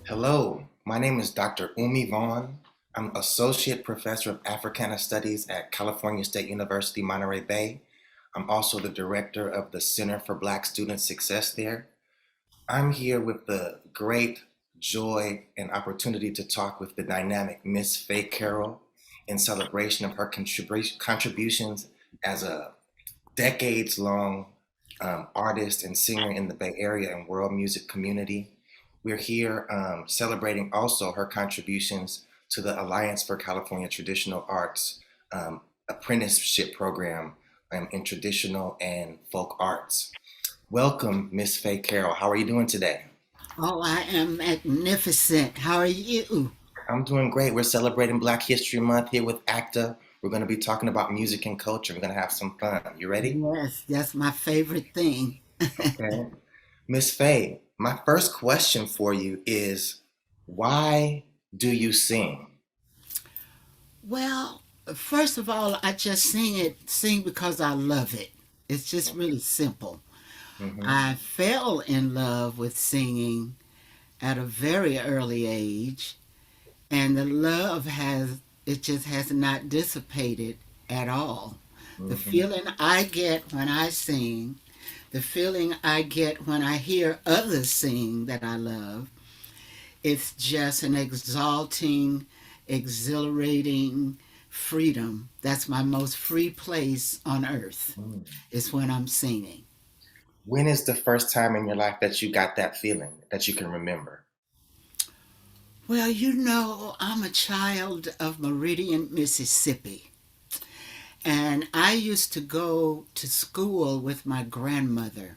Hello, my name is Dr. Umi Vaughan. I'm Associate Professor of Africana Studies at California State University, Monterey Bay. I'm also the Director of the Center for Black Student Success there. I'm here with the great joy and opportunity to talk with the dynamic Miss Faye Carol in celebration of her contributions as a decades-long artist and singer in the Bay Area and world music community. We're here celebrating also her contributions to the Alliance for California Traditional Arts Apprenticeship Program in traditional and folk arts. Welcome, Miss Faye Carol. How are you doing today? Oh, I am magnificent. How are you? I'm doing great. We're celebrating Black History Month here with ACTA. We're going to be talking about music and culture. We're going to have some fun. You ready? Yes, that's my favorite thing. Okay. Miss Faye, my first question for you is why do you sing? Well, first of all, I just sing because I love it. It's just really simple. Hmm. I fell in love with singing at a very early age, and the love it just has not dissipated at all. The Hmm. feeling I get when I sing, the feeling I get when I hear others sing that I love, it's just an exalting, exhilarating freedom. That's my most free place on earth, is when I'm singing. When is the first time in your life that you got that feeling that you can remember? Well, I'm a child of Meridian, Mississippi. And I used to go to school with my grandmother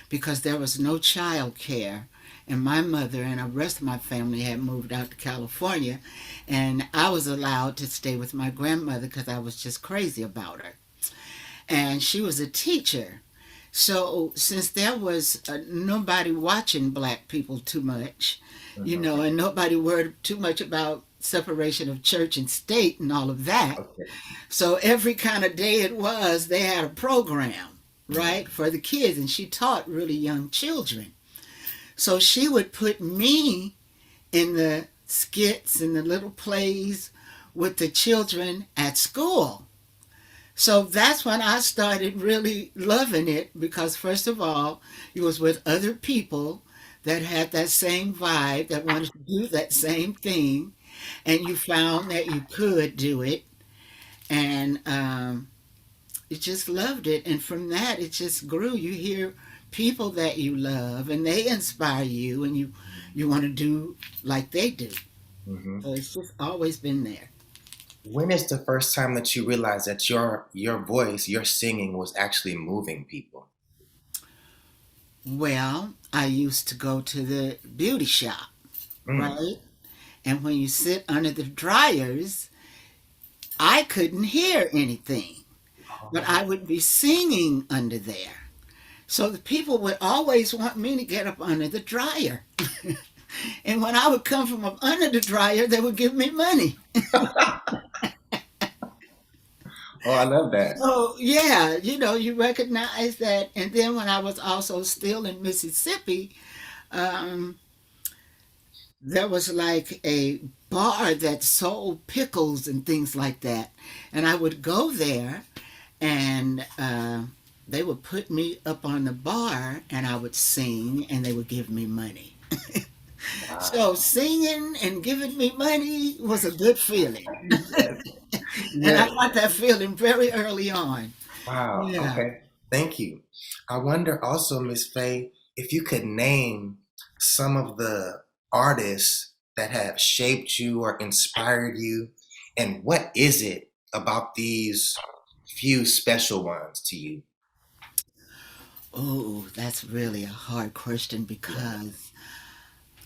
because there was no child care. And my mother and the rest of my family had moved out to California. And I was allowed to stay with my grandmother because I was just crazy about her. And she was a teacher. So since there was nobody watching black people too much, Hmm. and nobody worried too much about separation of church and state and all of that. Okay. So every kind of day it was, they had a program, right, Mm. for the kids. And she taught really young children. So she would put me in the skits and the little plays with the children at school. So that's when I started really loving it because, first of all, it was with other people that had that same vibe, that wanted to do that same thing, and you found that you could do it. And you just loved it. And from that, it just grew. You hear people that you love, and they inspire you, and you want to do like they do. Hmm. So it's just always been there. When is the first time that you realized that your voice, your singing was actually moving people? Well, I used to go to the beauty shop, Mm. right? And when you sit under the dryers, I couldn't hear anything, but I Oh. would be singing under there. So the people would always want me to get up under the dryer. And when I would come from up under the dryer, they would give me money. Oh, I love that. So, yeah, you recognize that. And then when I was also still in Mississippi, um, there was like a bar that sold pickles and things like that. And I would go there and they would put me up on the bar and I would sing and they would give me money. So Wow. singing and giving me money was a good feeling. Yes. And I Yes. got that feeling very early on. Wow. Yeah. Okay. Thank you. I wonder also, Miss Faye, if you could name some of the artists that have shaped you or inspired you, and what is it about these few special ones to you? Oh, that's really a hard question Yeah. because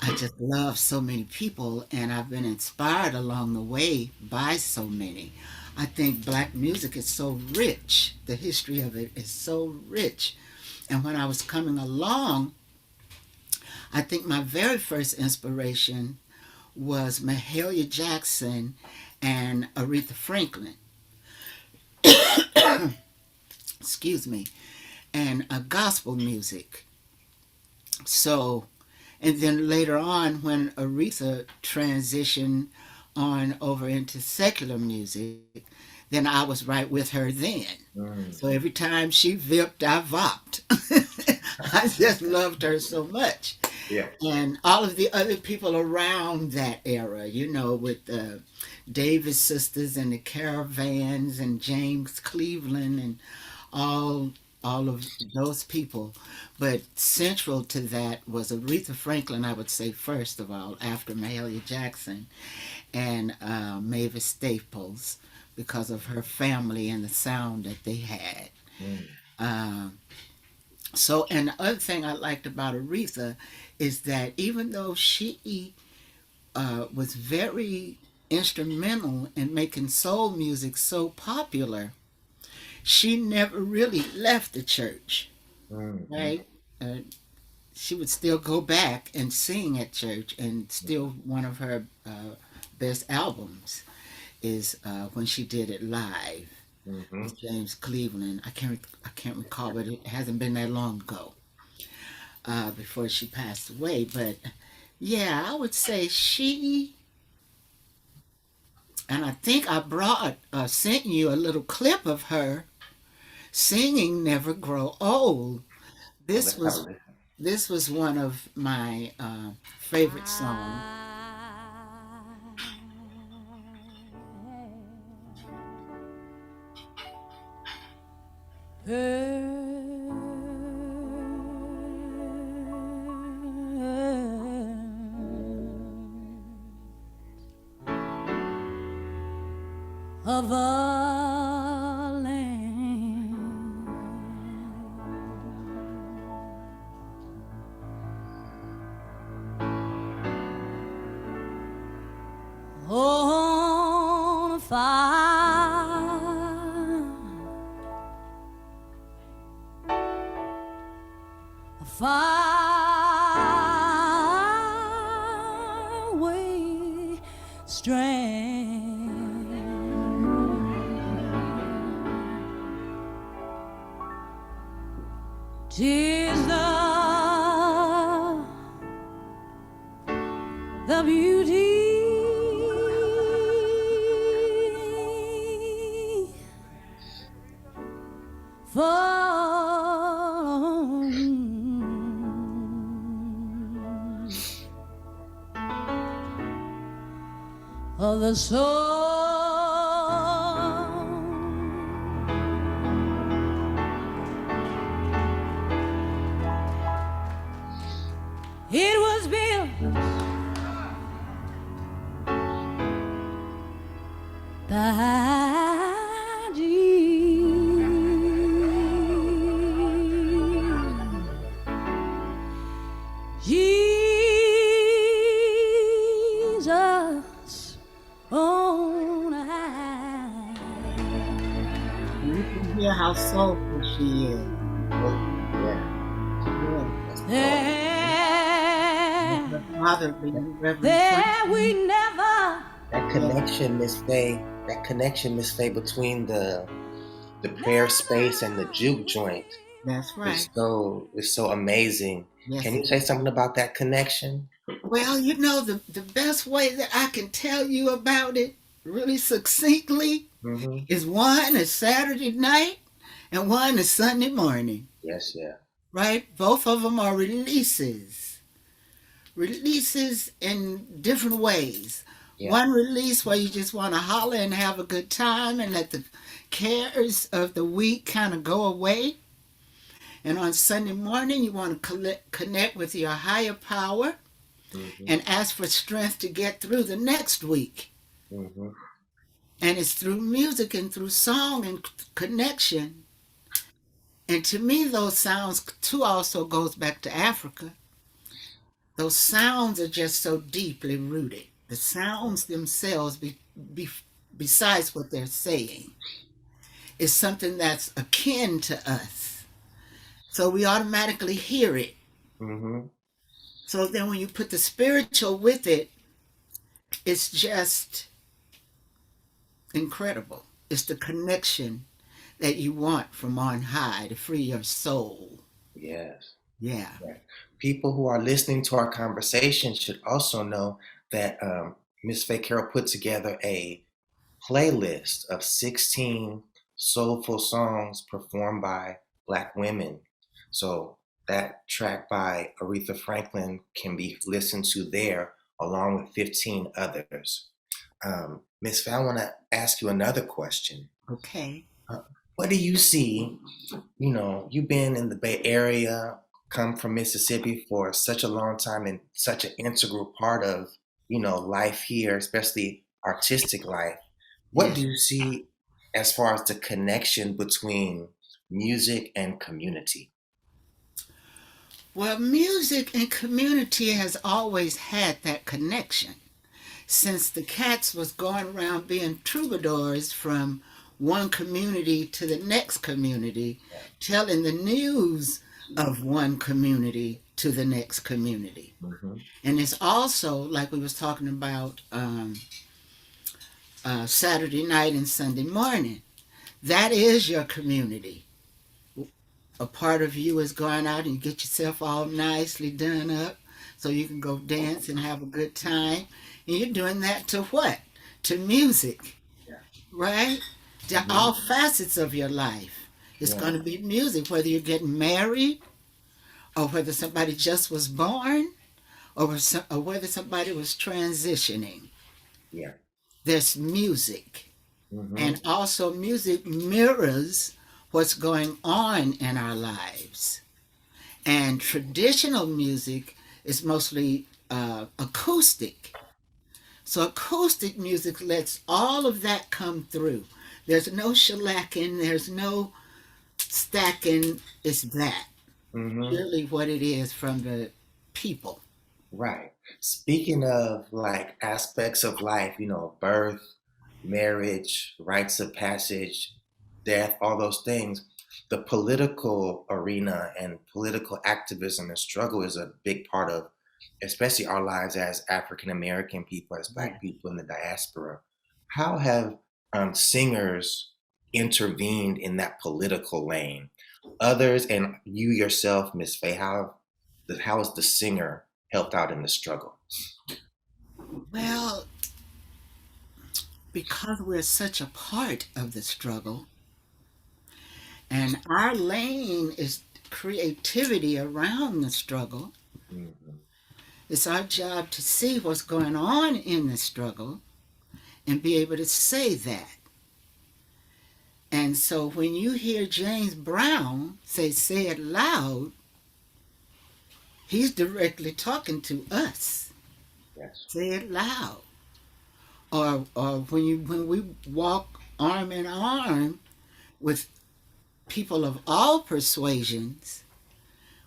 I just love so many people and I've been inspired along the way by so many. I think black music is so rich. The history of it is so rich. And when I was coming along, I think my very first inspiration was Mahalia Jackson and Aretha Franklin. Excuse me. And gospel music. So And then later on, when Aretha transitioned on over into secular music, then I was right with her then. Mm. So every time she vipped, I vopped. I just loved her so much. Yeah. And all of the other people around that era, with the Davis sisters and the Caravans and James Cleveland and all all of those people. But central to that was Aretha Franklin, I would say, first of all, after Mahalia Jackson, and Mavis Staples, because of her family and the sound that they had. Mm. Um, and the other thing I liked about Aretha is that even though she was very instrumental in making soul music so popular, she never really left the church, Mm. right? Uh, she would still go back and sing at church, and still one of her best albums is when she did it live Mm-hmm. with James Cleveland. I can't recall, but it hasn't been that long ago before she passed away. But yeah, I would say she. And I think I sent you a little clip of her singing "Never Grow Old." Oh, This let's have a was listen. this was one of my favorite songs. Of a land on a far away strand. Tis the beauty of the soul. It was built by Jesus on high. You can hear how soulful she is. Oh, yeah. Yeah. That's cool. Her father being Reverend There we Franklin. never. That connection, Miss Faye. That connection, Miss Faye, between the prayer space and the juke joint That's is right. so amazing. Yes. Can you say something about that connection? Well, the best way that I can tell you about it really succinctly Mm-hmm. is one is Saturday night and one is Sunday morning, Yes, yeah. right? Both of them are releases. Releases in different ways. Yeah. One release where you just want to holler and have a good time and let the cares of the week kind of go away. And on Sunday morning, you want to connect with your higher power Mm-hmm. and ask for strength to get through the next week. Mm-hmm. And it's through music and through song and connection. And to me, those sounds too also goes back to Africa. Those sounds are just so deeply rooted. The sounds themselves, besides what they're saying, is something that's akin to us. So we automatically hear it. Mm-hmm. So then when you put the spiritual with it, it's just incredible. It's the connection that you want from on high to free your soul. Yes. Yeah. Right. people who are listening to our conversation should also know that Miss Faye Carol put together a playlist of 16 soulful songs performed by Black women. So that track by Aretha Franklin can be listened to there along with 15 others. Miss Faye, I want to ask you another question. Okay. Uh, what do you see? You've been in the Bay Area, come from Mississippi for such a long time and such an integral part of, life here, especially artistic life. What Yes. do you see as far as the connection between music and community? Well, music and community has always had that connection. Since the cats was going around being troubadours from one community to the next community, telling the news of one community to the next community. Hmm. And it's also, like we was talking about Saturday night and Sunday morning, that is your community. A part of you is going out and get yourself all nicely done up so you can go dance and have a good time. And you're doing that to what? To music, Yeah. right? To Hmm. all facets of your life. It's Yeah. going to be music, whether you're getting married or whether somebody just was born or whether somebody was transitioning. Yeah. There's music. Hmm. And also, music mirrors what's going on in our lives. And traditional music is mostly acoustic. So, acoustic music lets all of that come through. There's no shellacking, there's no stacking. It's that, Hmm. really, what it is from the people. Right. Speaking of like aspects of life, birth, marriage, rites of passage, death, all those things, the political arena and political activism and struggle is a big part of, especially our lives as African American people, as Yeah. Black people in the diaspora. How have singers intervened in that political lane? Others and you yourself, Miss Faye, how has the singer helped out in the struggle? Well, because we're such a part of the struggle, and our lane is creativity around the struggle, Mhm. it's our job to see what's going on in the struggle and be able to say that. And so when you hear James Brown say it loud, he's directly talking to us. Yes. Say it loud. Or when we walk arm in arm with people of all persuasions,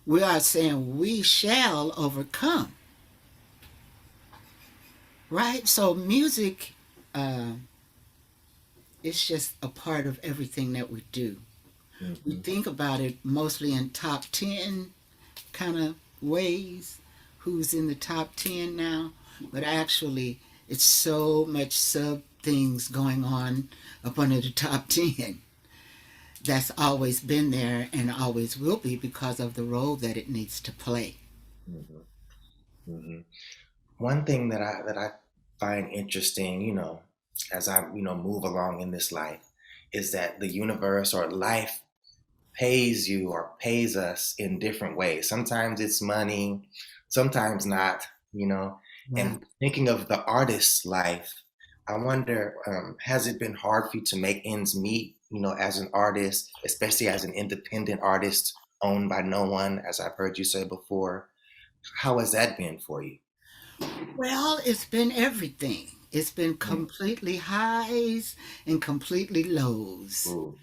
we are saying we shall overcome. Right? So music uh, is just a part of everything that we do. We Hmm. think about it mostly in top 10 kind of ways. Who's in the top 10 now? But actually, it's so much sub things going on up under the top 10. That's always been there and always will be because of the role that it needs to play. Hmm. Hmm. One thing that I find interesting, as I move along in this life, is that the universe or life pays you or pays us in different ways. Sometimes it's money, sometimes not, you know. Yeah. And thinking of the artist's life, I wonder, has it been hard for you to make ends meet, as an artist, especially as an independent artist owned by no one, as I've heard you say before? How has that been for you? Well, it's been everything. It's been Mm. completely highs and completely lows. Ooh.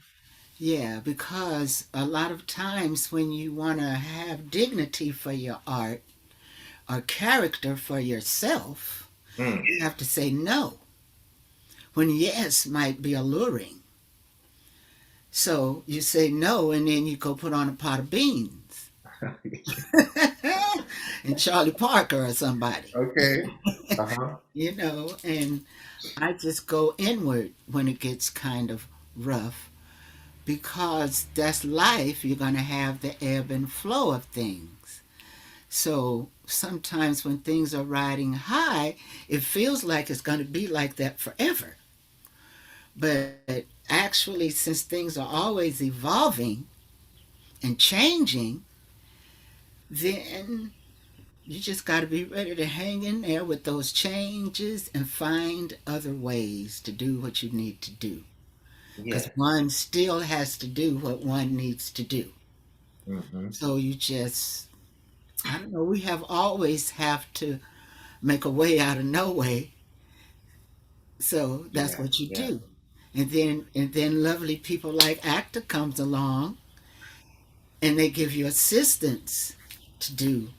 Yeah, because a lot of times when you want to have dignity for your art or character for yourself, Mm. you have to say no, when yes might be alluring. So you say no, and then you go put on a pot of beans and Charlie Parker or somebody, Okay. Uh-huh. and I just go inward when it gets kind of rough because that's life. You're going to have the ebb and flow of things. So sometimes when things are riding high, it feels like it's going to be like that forever. But actually, since things are always evolving and changing, then you just got to be ready to hang in there with those changes and find other ways to do what you need to do. Because Yeah. one still has to do what one needs to do. Hmm. So you just, I don't know, we have to make a way out of no way. So that's Yeah. what you Yeah. do. And then lovely people like ACTA comes along and they give you assistance to do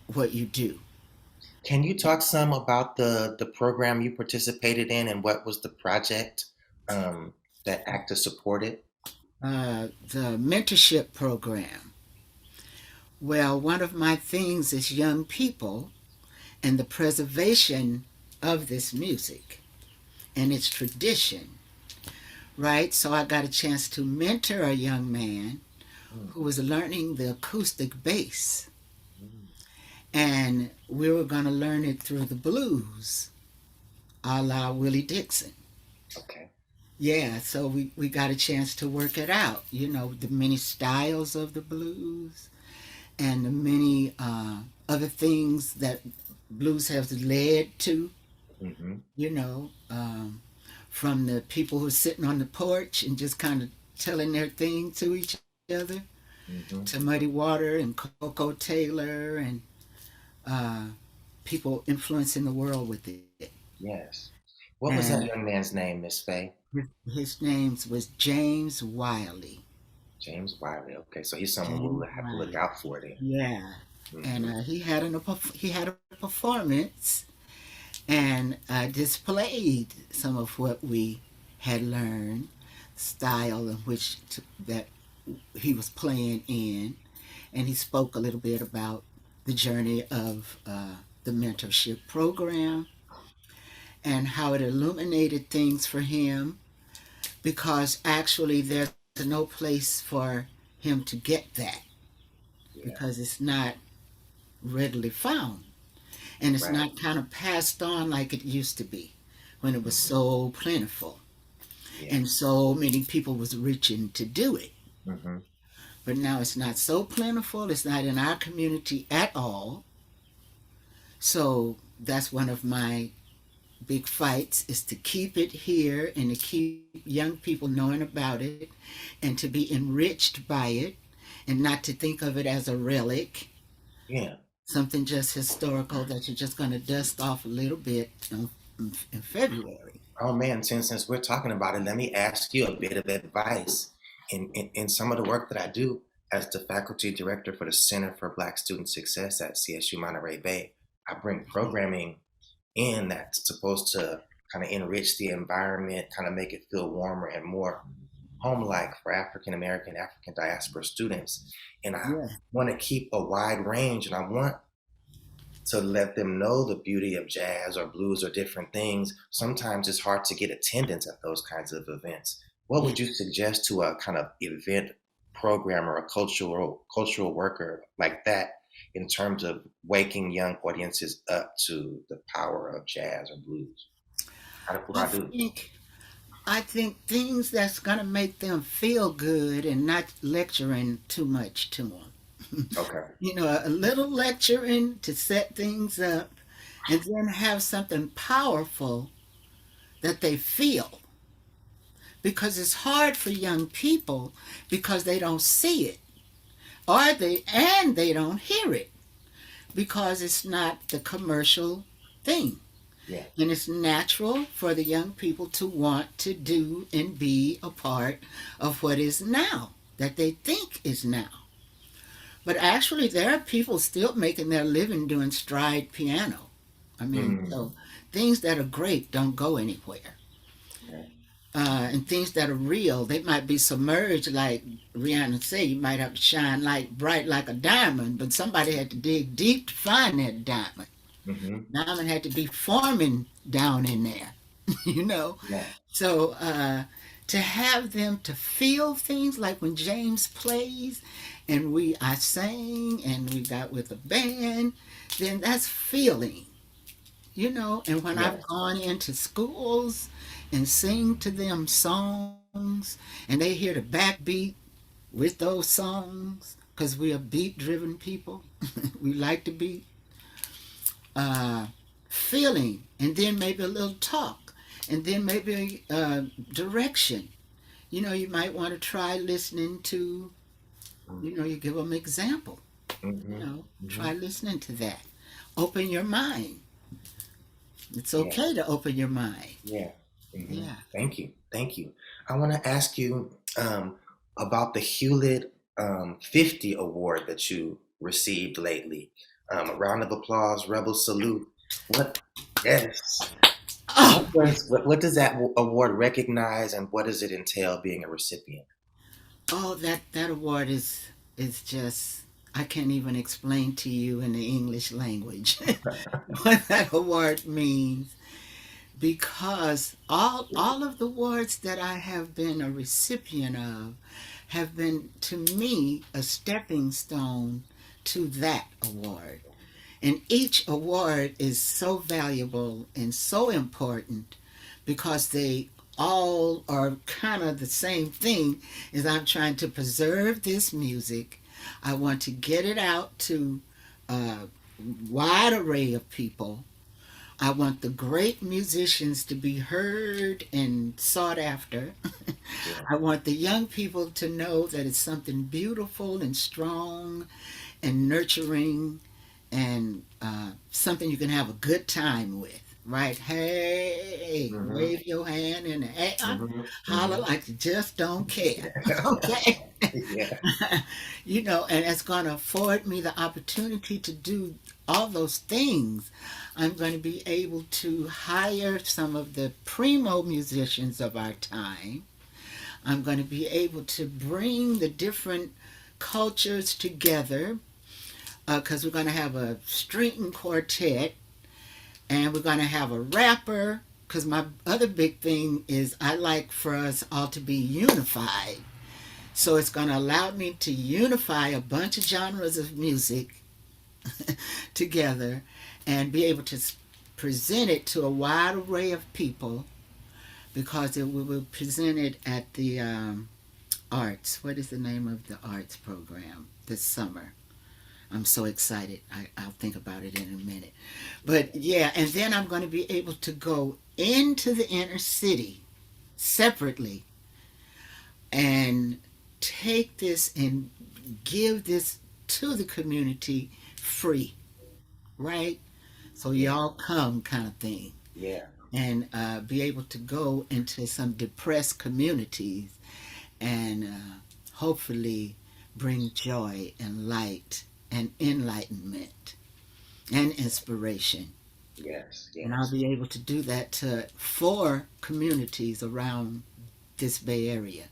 what you do. Can you talk some about the program you participated in and what was the project um, that ACTA supported? The mentorship program. Well, one of my things is young people and the preservation of this music and its tradition, right? So I got a chance to mentor a young man Mm, who was learning the acoustic bass, mm, and we were going to learn it through the blues, a la Willie Dixon. okay. Yeah, so we got a chance to work it out, the many styles of the blues and the many other things that blues has led to, Hmm. you know, um, from the people who are sitting on the porch and just kind of telling their thing to each other, Hmm. to Muddy Water and Coco Taylor and uh, people influencing the world with it. Yes. What was that And young man's name, Miss Faye? his name was James Wiley. James Wiley. Okay, so he's someone we'll James have to look Wiley. out for then. Yeah. And Hmm. he had a performance and displayed some of what we had learned, style in which that he was playing in, and he spoke a little bit about the journey of the mentorship program and how it illuminated things for him because actually there's no place for him to get that Yeah. because it's not readily found and it's Right. not kind of passed on like it used to be when it was so plentiful Yeah. and so many people was reaching to do it. Hmm. But now it's not so plentiful, it's not in our community at all. So that's one of my big fights is to keep it here and to keep young people knowing about it and to be enriched by it and not to think of it as a relic, Yeah. something just historical that you're just going to dust off a little bit in February. Oh man, since we're talking about it, let me ask you a bit of advice. In some of the work that I do as the faculty director for the Center for Black Student Success at CSU Monterey Bay, I bring programming in that's supposed to kind of enrich the environment, kind of make it feel warmer and more home-like for African American, African diaspora students. And I Yeah. want to keep a wide range, and I want to let them know the beauty of jazz or blues or different things. Sometimes it's hard to get attendance at those kinds of events. What Yeah. would you suggest to a kind of event programmer, a cultural worker like that, in terms of waking young audiences up to the power of jazz or blues? What do I I do? think I think things that's going to make them feel good and not lecturing too much to them. Okay. A little lecturing to set things up and then have something powerful that they feel because it's hard for young people because they don't see it or they don't hear it because it's not the commercial thing. Yeah. And it's natural for the young people to want to do and be a part of what is now, that they think is now. But actually, there are people still making their living doing stride piano. I mean, Mm, so things that are great don't go anywhere. okay. And things that are real, they might be submerged, like Rihanna said, you might have to shine like bright like a diamond, but somebody had to dig deep to find that diamond. Hmm. Diamond had to be forming down in there, you know. Yeah. So to have them to feel things like when James plays and I sang and we got with a band, then that's feeling, And when I've Yes. gone into schools and sing to them songs and they hear the backbeat with those songs, because we are beat driven people, we like to beat, uh, feeling, and then maybe a little talk, and then maybe direction. You might want to try listening to, you give them example, Mm-hmm. Mm-hmm. try listening to that. Open your mind. It's Yeah. okay to open your mind. Yeah. Mm-hmm. Yeah. Thank you. Thank you. I want to ask you about the Hewlett 50 award that you received lately. A round of applause, Rebel Salute. What? Yes. Oh, What does that award recognize, and what does it entail being a recipient? oh, that award is just, I can't even explain to you in the English language what that award means, because all of the awards that I have been a recipient of have been to me a stepping stone to that award. And each award is so valuable and so important because they all are kind of the same thing, is I'm trying to preserve this music. I want to get it out to a wide array of people. I want the great musicians to be heard and sought after. Yeah. I want the young people to know that it's something beautiful and strong and nurturing and something you can have a good time with. Right? Hey, Mm-hmm. wave your hand and hey, Mm-hmm. holler Mm-hmm. like you just don't care. Okay? Yeah. And it's going to afford me the opportunity to do all those things. I'm going to be able to hire some of the primo musicians of our time. I'm going to be able to bring the different cultures together because we're going to have a string quartet and we're going to have a rapper, because my other big thing is I like for us all to be unified. So it's going to allow me to unify a bunch of genres of music together and be able to present it to a wide array of people, because we will present it at the arts. What is the name of the arts program this summer? I'm so excited. I'll think about it in a minute. But yeah, and then I'm going to be able to go into the inner city separately and take this and give this to the community free, right? So Yeah. y'all come kind of thing. Yeah. And be able to go into some depressed communities and hopefully bring joy and light and enlightenment and inspiration. Yes. And I'll Yes. be able to do that to 4 communities around this Bay Area.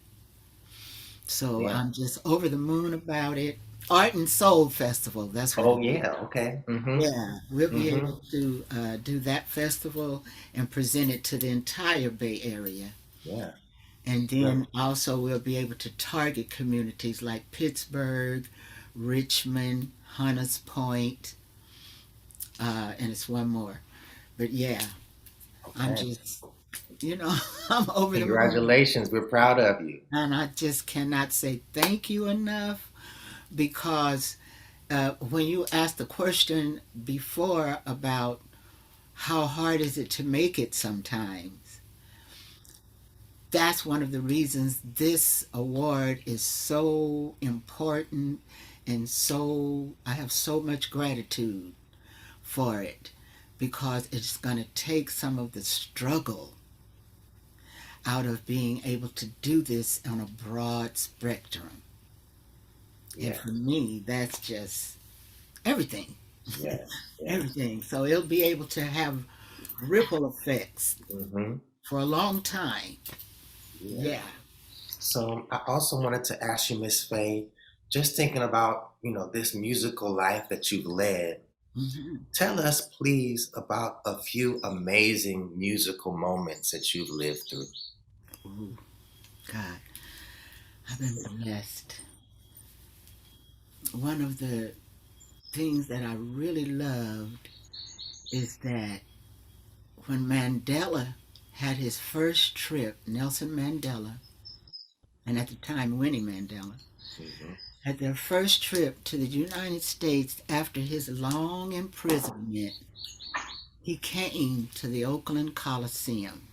So Yeah. I'm just over the moon about it. Art and Soul Festival, that's what Oh, it is. yeah. Okay. Mm-hmm. Yeah, we'll be Mm-hmm. able to do that festival and present it to the entire Bay Area. Yeah. And Well, then also we'll be able to target communities like Pittsburgh, Richmond, Hunters Point, and it's one more. But yeah, I'm okay. just, I'm over the moon. Congratulations. We're proud of you. And I just cannot say thank you enough, because when you asked the question before about how hard is it to make it sometimes, that's one of the reasons this award is so important, and so I have so much gratitude for it, because it's going to take some of the struggle out of being able to do this on a broad spectrum. And Yeah. for me, that's just everything. Yes. Yes. Everything. So it'll be able to have ripple effects Mm-hmm. for a long time. Yeah. Yeah. So I also wanted to ask you, Miss Faye, just thinking about, this musical life that you've led, Hmm. tell us, please, about a few amazing musical moments that you've lived through. Ooh. God, I've been blessed. One of the things that I really loved is that when Mandela had his first trip, Nelson Mandela, and at the time Winnie Mandela, Mhm. had their first trip to the United States after his long imprisonment, he came to the Oakland Coliseum.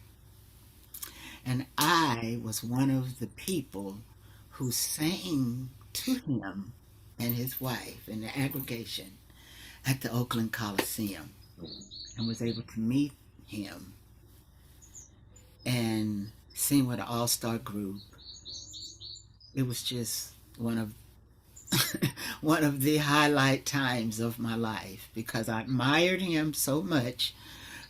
And I was one of the people who sang to him and his wife in the aggregation at the Oakland Coliseum and was able to meet him and sing with an all-star group. It was just one of one of the highlight times of my life because I admired him so much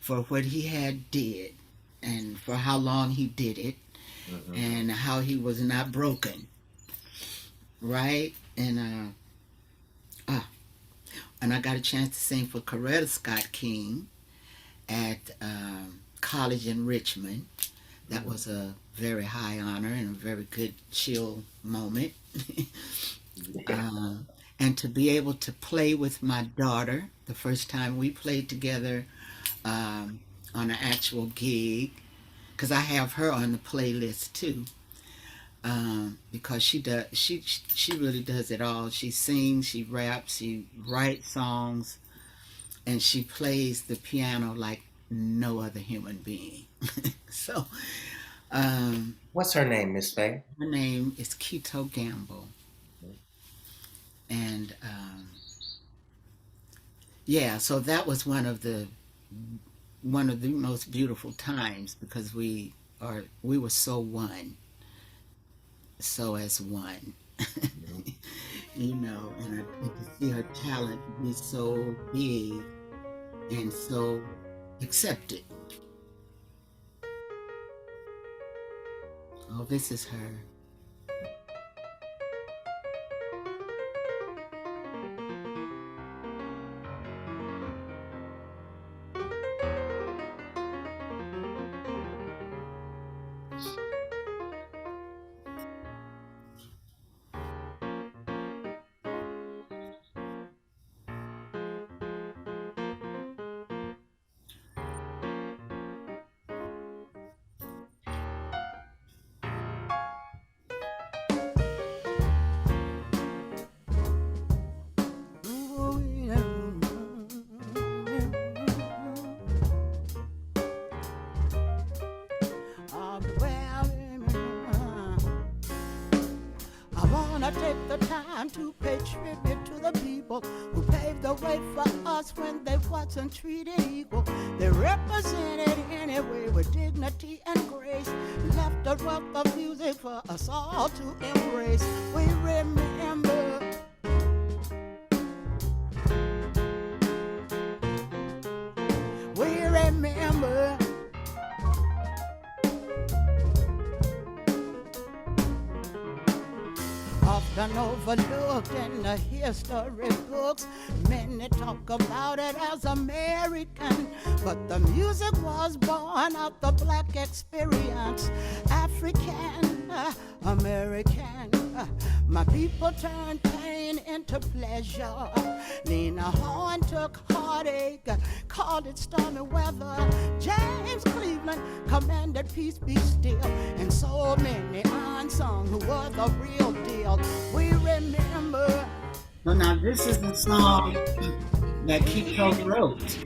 for what he had did and for how long he did it Mhm. and how he was not broken, right? And I got a chance to sing for Coretta Scott King at college in Richmond. That was a very high honor and a very good chill moment. And to be able to play with my daughter the first time we played together on an actual gig, because I have her on the playlist too. Because she really does it all. She sings, she raps, she writes songs, and she plays the piano like no other human being. So What's her name, Miss Faye? her name is Keto Gamble, and yeah, so that was one of the most beautiful times because we were so one, so as one. You know, and to see her talent be so big and so accepted. Oh, this is her. I wanna take the time to pay tribute to the people who paved the way for us when they wasn't treated equal. They represented anyway with dignity and grace, left a wealth of music for us all to embrace. We remember. We remember. Often overlooked in the history books, many talk about it as American, but the music was born of the black experience, African American. My people turned pain into pleasure. Lena Horne took heartache, called it stormy weather. James Cleveland commanded peace be still, and so many unsung who were the real deal. We remember. Well, now this is the song that Kiko wrote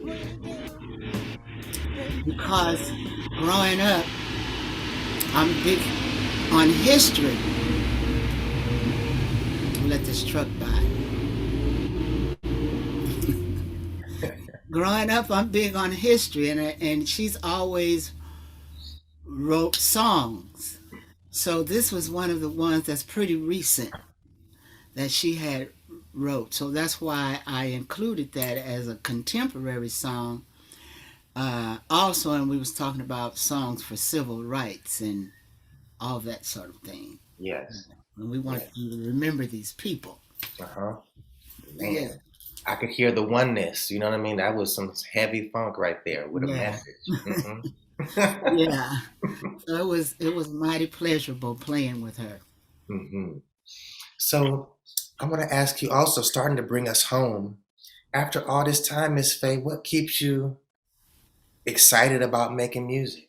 because growing up, I'm big on history. Let this truck by. Growing up, I'm big on history, and she's always wrote songs. So this was one of the ones that's pretty recent that she had wrote. So that's why I included that as a contemporary song. Also, and we was talking about songs for civil rights and all that sort of thing. Yes. And we want you to remember these people. Uh-huh. Yeah. Man. I could hear the oneness. You know what I mean? That was some heavy funk right there with a Yeah. message. Yeah. So it was mighty pleasurable playing with her. hmm So I want to ask you also, starting to bring us home. After all this time, Miss Faye, what keeps you excited about making music?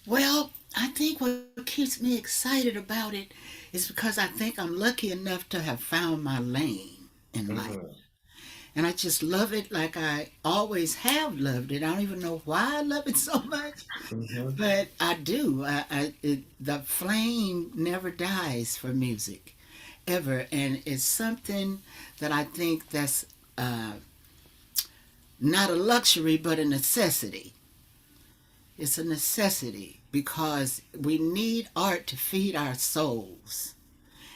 Well, I think what keeps me excited about it is because I think I'm lucky enough to have found my lane in life. hmm And I just love it like I always have loved it. I don't even know why I love it so much, hmm but I do. The flame never dies for music, ever. And it's something that I think that's uh, not a luxury, but a necessity. It's a necessity because we need art to feed our souls.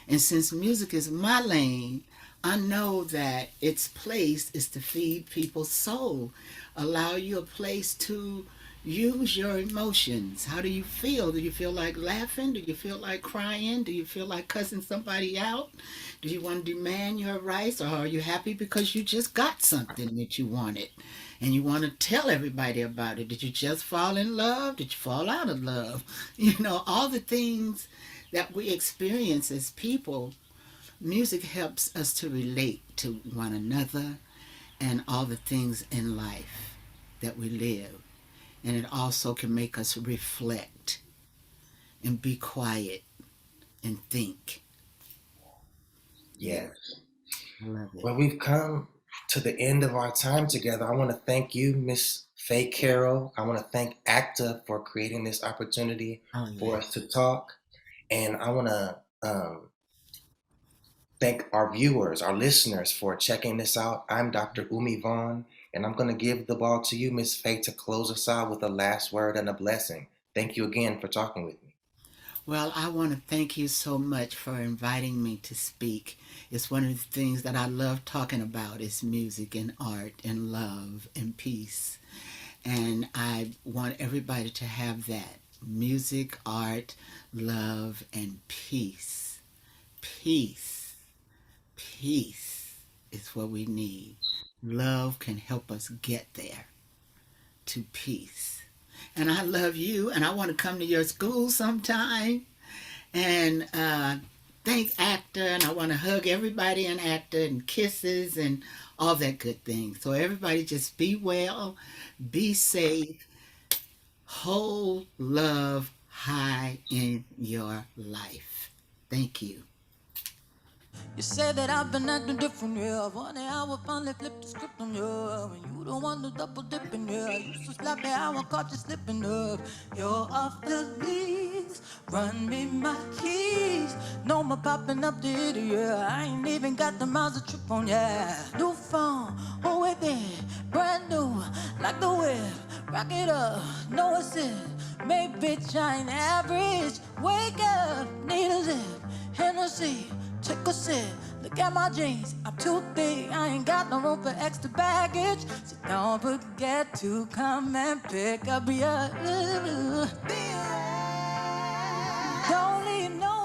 And since music is my lane, I know that its place is to feed people's soul, allow you a place to use your emotions. How do you feel? Do you feel like laughing? Do you feel like crying? Do you feel like cussing somebody out? Do you want to demand your rights? Or are you happy because you just got something that you wanted and you want to tell everybody about it? Did you just fall in love? Did you fall out of love? All the things that we experience as people, music helps us to relate to one another and all the things in life that we live. And it also can make us reflect and be quiet and think. Yeah, Yes. I love it. Well, we've come to the end of our time together. I want to thank you, Miss Faye Carol. I want to thank ACTA for creating this opportunity Oh, for yeah. us to talk. And I want to thank our viewers, our listeners for checking this out. I'm Dr. Umi Vaughan, and I'm going to give the ball to you, Miss Faye, to close us out with a last word and a blessing. Thank you again for talking with me. Well, I want to thank you so much for inviting me to speak. It's one of the things that I love talking about is music and art and love and peace. And I want everybody to have that music, art, love, and peace. Peace. Peace is what we need. Love can help us get there to peace. And I love you, and I want to come to your school sometime and thank ACTA, and I want to hug everybody in ACTA and kisses and all that good thing. So everybody just be well, be safe, hold love high in your life. Thank you. You say that I've been acting different, yeah. Funny how I finally flipped the script on you. When you don't want to double dipping, yeah. Used to slap me how I caught you slipping up. You're off the leash, run me my keys. No more popping up the idiot, yeah. I ain't even got the miles to trip on, yeah. New phone, oh wait there, brand new, like the whip. Rock it up, no assist. Maybe bitch, I ain't average. Wake up, need a zip, Hennessy. Take a sip, look at my jeans, I'm too thick, I ain't got no room for extra baggage. So don't forget to come and pick up your don't leave no